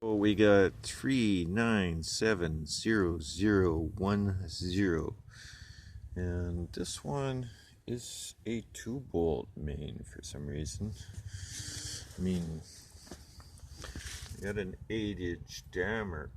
So we got 397010, and this one is a 2-bolt main for some reason. I mean, we got an 8-inch damper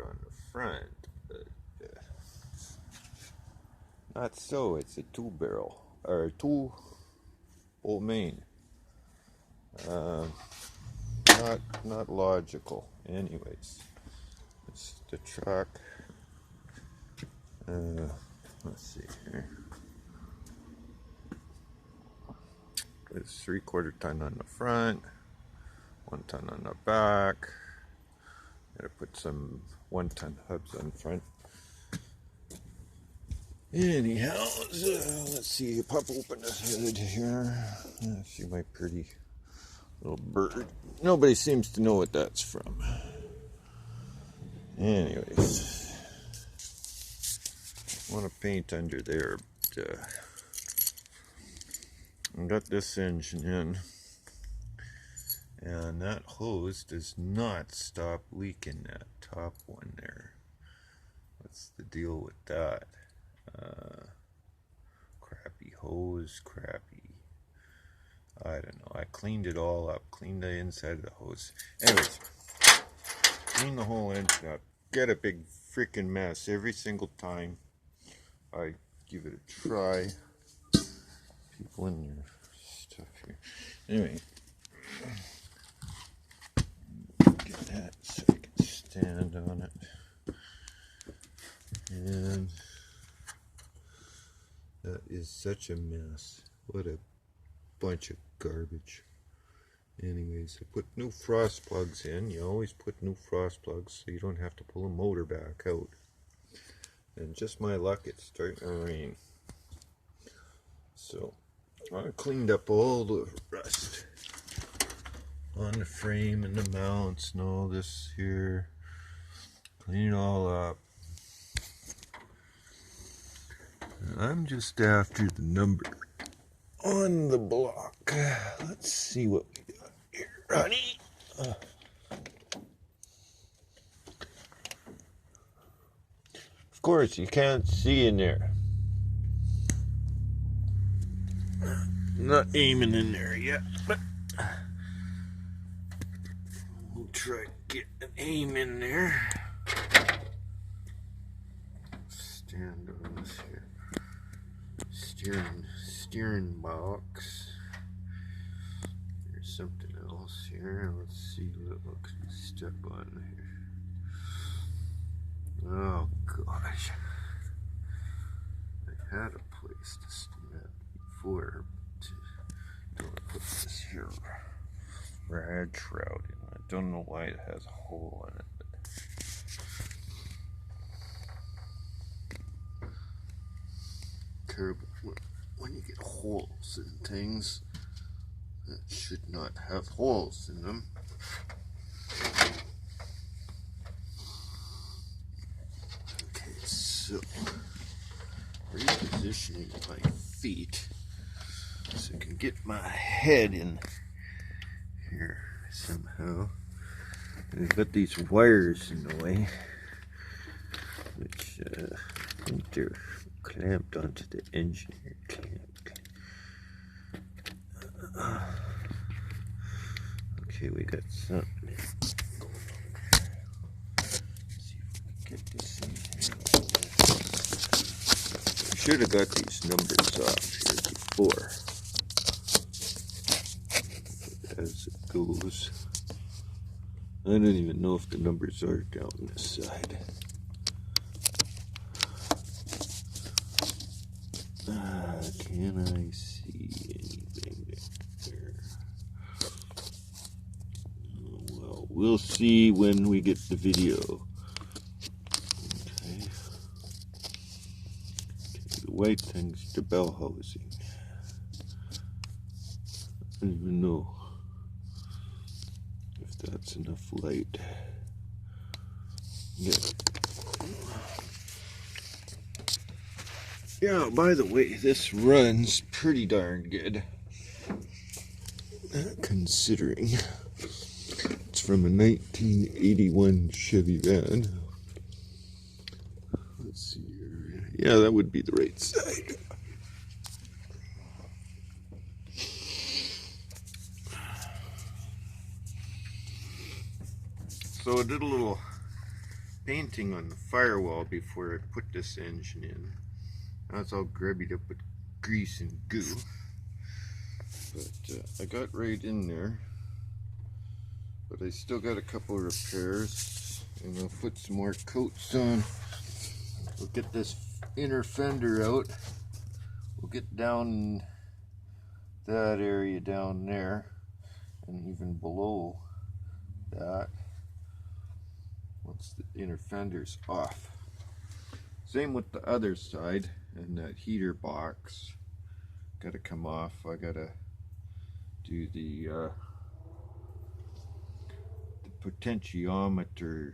on the front, but not so. It's a 2-barrel or 2-bolt main. Not logical. Anyways, it's the truck. Let's see here. It's 3/4 ton on the front, 1 ton on the back. Gotta put some 1-ton hubs on front. Anyhow, let's see. Pop open the hood here. See my pretty little bird. Nobody seems to know what that's from. Anyways, I want to paint under there. But, I got this engine in, and that hose does not stop leaking. That top one there. What's the deal with that? Crappy hose, crappy. I don't know. I cleaned it all up. Cleaned the inside of the hose. Anyways, clean the whole engine up. Get a big freaking mess every single time I give it a try. People in their stuff here. Anyway, get that so I can stand on it. And that is such a mess. What a bunch of garbage. Anyways, I put new frost plugs in. You always put new frost plugs so you don't have to pull a motor back out. And just my luck, it's starting to rain. So I cleaned up all the rust on the frame and the mounts and all this here. Clean it all up. And I'm just after the number on the block. Let's see what we got here, honey. Of course, you can't see in there. I'm not aiming in there yet, but we'll try to get an aim in there. Stand on this here. Steering box. There's something else here. Let's see what can step on here. Oh gosh. I had a place to stand before. Don't put this here rad shroud in. I don't know why it has a hole in it. Terrible. When you get holes in things that should not have holes in them. Okay, so repositioning my feet so I can get my head in here somehow. I've got these wires in the way, which I think they're clamped onto the engine here. Okay, we got something. Let's see if we can get this in here. I should have got these numbers off here before. But as it goes, I don't even know if the numbers are down this side. Can I see anything there? Well, we'll see when we get the video. Okay. The white thing's the bell housing. I don't even know if that's enough light. Yeah. Yeah, by the way, this runs pretty darn good, considering it's from a 1981 Chevy van. Let's see here. Yeah, that would be the right side. So I did a little painting on the firewall before I put this engine in. Now it's all grubbied up with grease and goo. But I got right in there. But I still got a couple of repairs. And I'll put some more coats on. We'll get this inner fender out. We'll get down that area down there. And even below that. Once the inner fender's off. Same with the other side, and that heater box gotta come off. I gotta do the potentiometer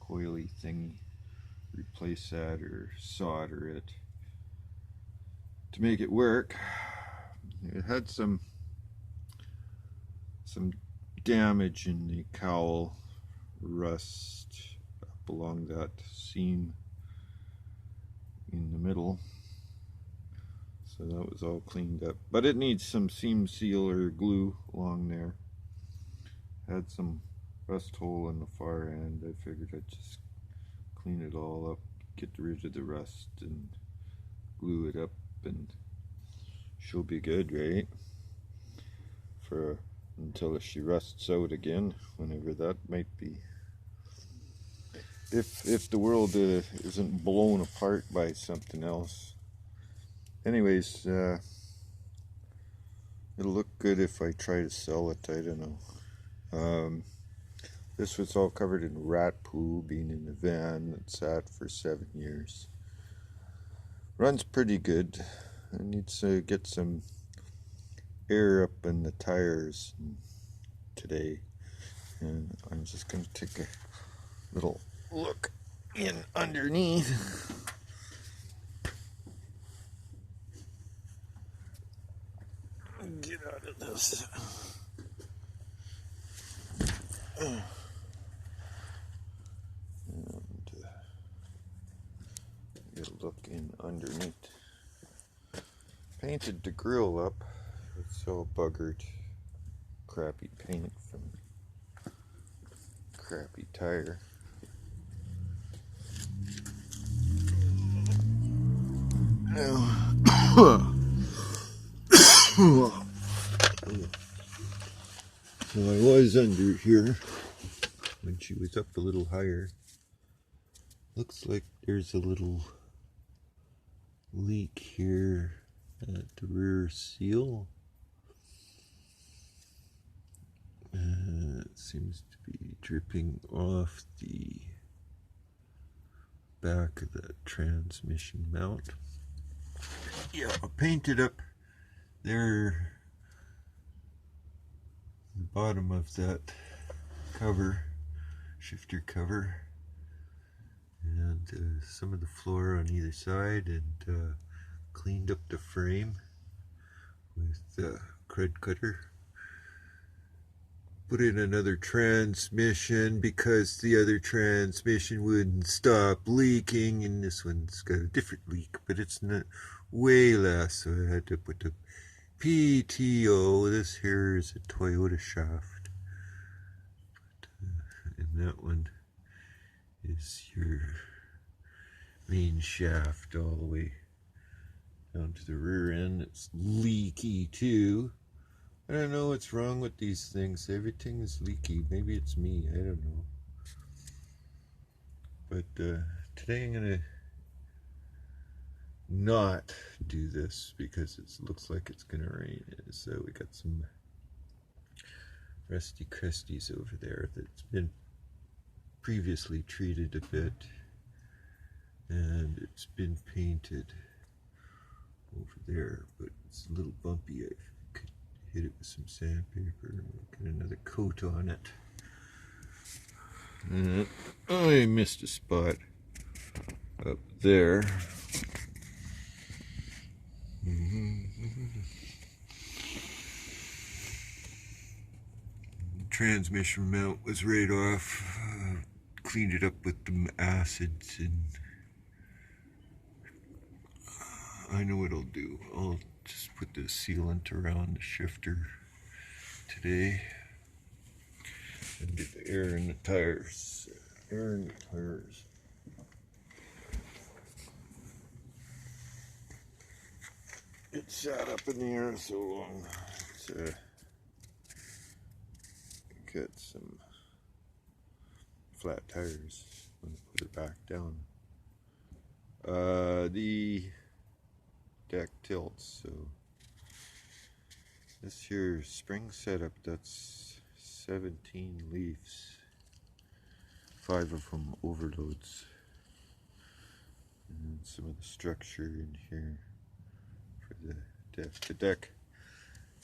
coily thingy, replace that or solder it to make it work. It had some damage in the cowl, rust up along that seam in the middle, so that was all cleaned up, but it needs some seam seal or glue along there. Had some rust hole in the far end. I figured I'd just clean it all up, get rid of the rust and glue it up, and she'll be good, right? For until she rusts out again, whenever that might be. If the world isn't blown apart by something else. Anyways, it'll look good if I try to sell it, I don't know. This was all covered in rat poo, being in a van that sat for 7 years. Runs pretty good. I need to get some air up in the tires today, and I'm just going to take a little look in underneath. Get out of this. And get a look in underneath. Painted the grill up. It's all buggered, crappy paint from crappy tire. Now, so I was under here when she was up a little higher. Looks like there's a little leak here at the rear seal. It seems to be dripping off the back of the transmission mount. Yeah, I painted up there, the bottom of that cover, shifter cover, and some of the floor on either side, and cleaned up the frame with the crud cutter. Put in another transmission because the other transmission wouldn't stop leaking, and this one's got a different leak, but it's not way less, so I had to put the PTO. This here is a Toyota shaft, and that one is your main shaft all the way down to the rear end. It's leaky too. I don't know what's wrong with these things. Everything is leaky. Maybe it's me. I don't know. But today I'm going to not do this because it looks like it's going to rain. So we got some rusty crusties over there that's been previously treated a bit. And it's been painted over there. But it's a little bumpy. I could hit it with some sandpaper and get another coat on it. And I missed a spot up there. transmission mount was right off. Cleaned it up with the acids, and I know what I'll do. I'll just put the sealant around the shifter today and get the air in the tires. Air in the tires. It sat up in the air so long. Let's get some flat tires. I'm gonna put it back down. The deck tilts, so this here spring setup, that's 17 leaves, 5 of them overloads, and some of the structure in here for the deck. The deck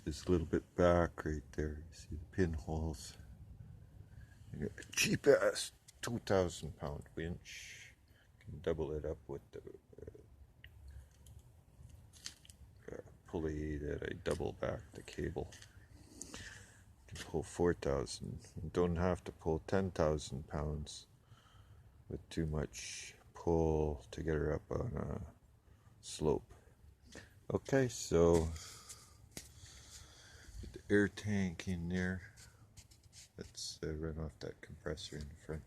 is a little bit back right there. You see the pinholes. You got a cheap ass 2,000 pound winch. You can double it up with the pulley that I double back the cable. You can pull 4,000. You don't have to pull 10,000 pounds with too much pull to get her up on a slope. Okay, so get the air tank in there. Let's run off that compressor in the front.